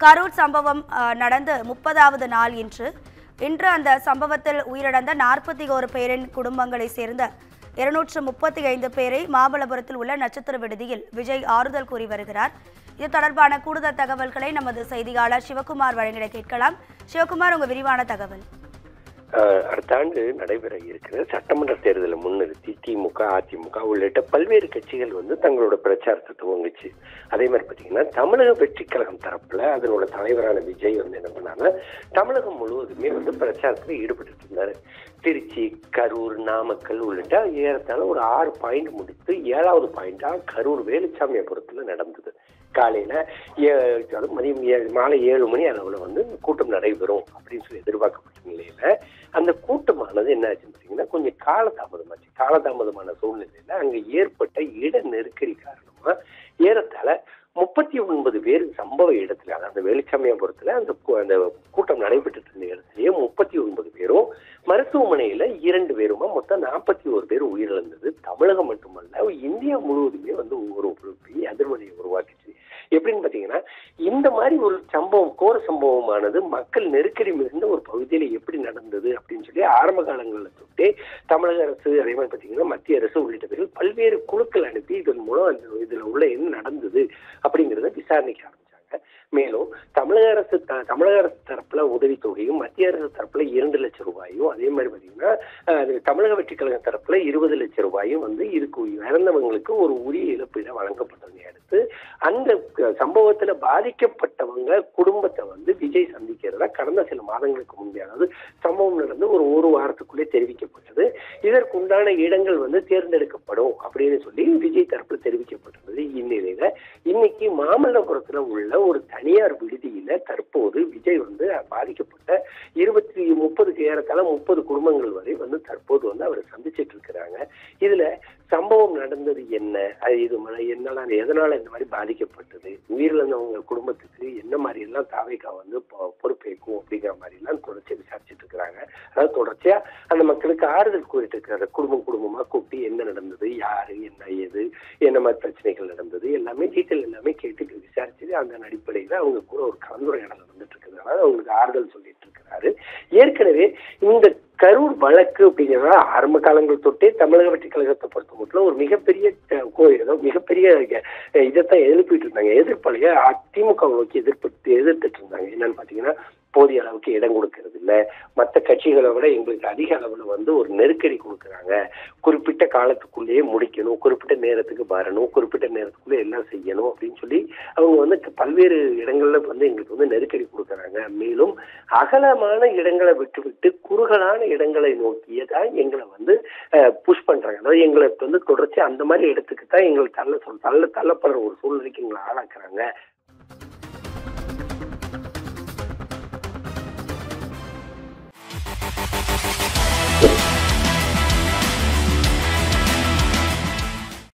கரூர் சம்பவம் நடந்து 30வது நாள் இன்று அந்த சம்பவத்தில் உயிரிழந்த 41 பேரின் குடும்பங்களை சேர்ந்த 235 பேரை மாமல்லபுரத்தில் உள்ள நட்சத்திர விடுதியில் விஜய் ஆறுதல் கூறி வருகிறார். இது தொடர்பான கூடுதல் தகவல்களை நமது செய்தியாளர் சிவகுமார் வழங்கிட கேட்கலாம். சிவகுமார், உங்க விரிவான தகவல். அடுத்த ஆண்டு நடைபெற இருக்கிற சட்டமன்ற தேர்தலை முன்னிறுத்தி திமுக, அதிமுக உள்ளிட்ட பல்வேறு கட்சிகள் தங்களோட பிரச்சாரத்தை துவங்குச்சு. அதே மாதிரி பார்த்தீங்கன்னா தமிழக வெற்றி கழகம் தரப்புல அதனோட தலைவரான விஜய் என்ன பண்ணாங்க, தமிழகம் முழுவதுமே பிரச்சாரத்தில் ஈடுபட்டு இருந்தாரு. திருச்சி, கரூர், நாமக்கல் உள்ளிட்ட ஏறத்தாழ ஒரு 6 பாயிண்ட் முடித்து 7வது பாயிண்டா கரூர் வேலுச்சாமியாபுரத்துல நடந்தது. காலையில மதியம் மாலை 7 மணி அளவுல கூட்டம் நடைபெறும் அப்படின்னு சொல்லி எதிர்பார்க்கப்பட்ட நிலையில அந்த கூட்டமானது என்ன ஆச்சுன்னு பார்த்தீங்கன்னா கொஞ்சம் காலதாமதமாச்சு. காலதாமதமான சூழ்நிலையில அங்க ஏற்பட்ட இட நெருக்கடி காரணமா ஏறத்தாழ 39 பேர் சம்பவ இடத்துல, அதாவது வேலுச்சாமியாபுரத்துல அந்த கூட்டம் நடைபெற்று இருந்த இடத்துலயே 39 பேரும், மருத்துவமனையில 2 பேருமா மொத்தம் 41 பேர் உயிரிழந்தது. தமிழகம் மட்டுமல்ல, இந்தியா முழுவதுமே ஒரு அதிர்வலையை உருவாக்கிச்சு. எப்படின்னு பாத்தீங்கன்னா, இந்த மாதிரி ஒரு சம்பவம், கோர சம்பவமானது மக்கள் நெருக்கடி மிகுந்த ஒரு பகுதியில எப்படி நடந்தது அப்படின்னு சொல்லி ஆரம்ப காலங்களில் தொட்டே தமிழக அரசு, அதே மாதிரி பாத்தீங்கன்னா மத்திய அரசு உள்ளிட்ட பேர்கள் பல்வேறு குழுக்கள் அனுப்பி இதன் மூலம் இதுல உள்ள என்ன நடந்தது அப்படிங்கிறத விசாரணைக்கு ஆரம்பிச்சாங்க. மேலும் தமிழக அரசு தரப்புல உதவித்தொகையும், மத்திய அரசு தரப்புல 2 லட்சம் ரூபாயும், அதே மாதிரி பாத்தீங்கன்னா தமிழக வெற்றி கழக தரப்புல 20 லட்சம் ரூபாயும் இதுக்கு இறந்தவங்களுக்கு ஒரு உரிய இழப்பீடு வழங்கப்பட்டதை அடுத்து அந்த சம்பவத்துல பாதிக்கப்பட்டவங்க குடும்பத்தை விஜய் சந்திக்கிறதா கடந்த சில மாதங்களுக்கு முன்பே, அதாவது சம்பவம் நடந்து ஒரு வாரத்துக்குள்ளே தெரிவிக்கப்பட்டது. இதற்குண்டான இடங்கள் தேர்ந்தெடுக்கப்படும் அப்படின்னு சொல்லி விஜய் தரப்புல தெரிவிக்கப்பட்டது. இந்நிலையில இன்னைக்கு மாமல்லபுரத்துல உள்ள ஒரு தனியார் விடுதியில தற்போது விஜய் பாதிக்கப்பட்ட 30 ஏறத்தாழ 30 குடும்பங்கள் வரை தற்போது அவரை சந்திச்சிட்டு இருக்கிறாங்க. இதுல சம்பவம் நடந்தது என்ன, எதனால இந்த மாதிரி பாதிக்கப்பட்டது, உயிரிழந்தவங்க குடும்பத்துக்கு என்ன மாதிரி எல்லாம் தாவேகா பொறுப்பேற்கும் அப்படிங்கிற மாதிரி எல்லாம் தொடர்ச்சியா விசாரிச்சுட்டு இருக்கிறாங்க. அதாவது தொடர்ச்சியா அந்த மக்களுக்கு ஆறுதல் கூறிட்டு இருக்கிறாங்க. குடும்பமா கூப்பிட்டு என்ன நடந்தது, யாரு, என்ன ஏது, என்ன மாதிரி பிரச்சனைகள் நடந்தது, எல்லாமே டீட்டெயில் எல்லாமே கேட்டு விசாரிச்சு அந்த அடிப்படையில அவங்க கூட ஒரு கலந்துரையாடல் நடந்துட்டு இருக்கிறதுனால அவங்களுக்கு ஆறுதல் சொல்லிட்டு இருக்கிறாரு. ஏற்கனவே இந்த கரூர் வழக்கு அப்படிங்கிறத ஆரம்ப காலங்கள் தொட்டே தமிழக வெற்றி கழகத்தை பொறுத்த மட்டும் ஒரு மிகப்பெரிய இதைத்தான் எழுப்பிட்டு இருந்தாங்க. எதிர்ப்பலைய அதிமுக நோக்கி எதிர்த்துட்டு இருந்தாங்க. என்னன்னு பாத்தீங்கன்னா, போதிய அளவுக்கு இடம் கொடுக்கறது இல்ல, மற்ற கட்சிகளை விட எங்களுக்கு அதிக அளவுல ஒரு நெருக்கடி கொடுக்குறாங்க, குறிப்பிட்ட காலத்துக்குள்ளேயே முடிக்கணும், குறிப்பிட்ட நேரத்துக்கு வரணும், குறிப்பிட்ட நேரத்துக்குள்ளே எல்லாம் செய்யணும் அப்படின்னு சொல்லி அவங்க பல்வேறு இடங்கள்ல எங்களுக்கு நெருக்கடி கொடுக்குறாங்க. மேலும் அகலமான இடங்களை விட்டு குறுகலான இடங்களை நோக்கியே தான் எங்களை புஷ் பண்றாங்க. அதாவது எங்களை தொடர்ச்சி அந்த மாதிரி இடத்துக்கு தான் எங்களை தள்ளப்படுற ஒரு சூழ்நிலைக்கு எங்களை ஆளாக்குறாங்க. Yeah.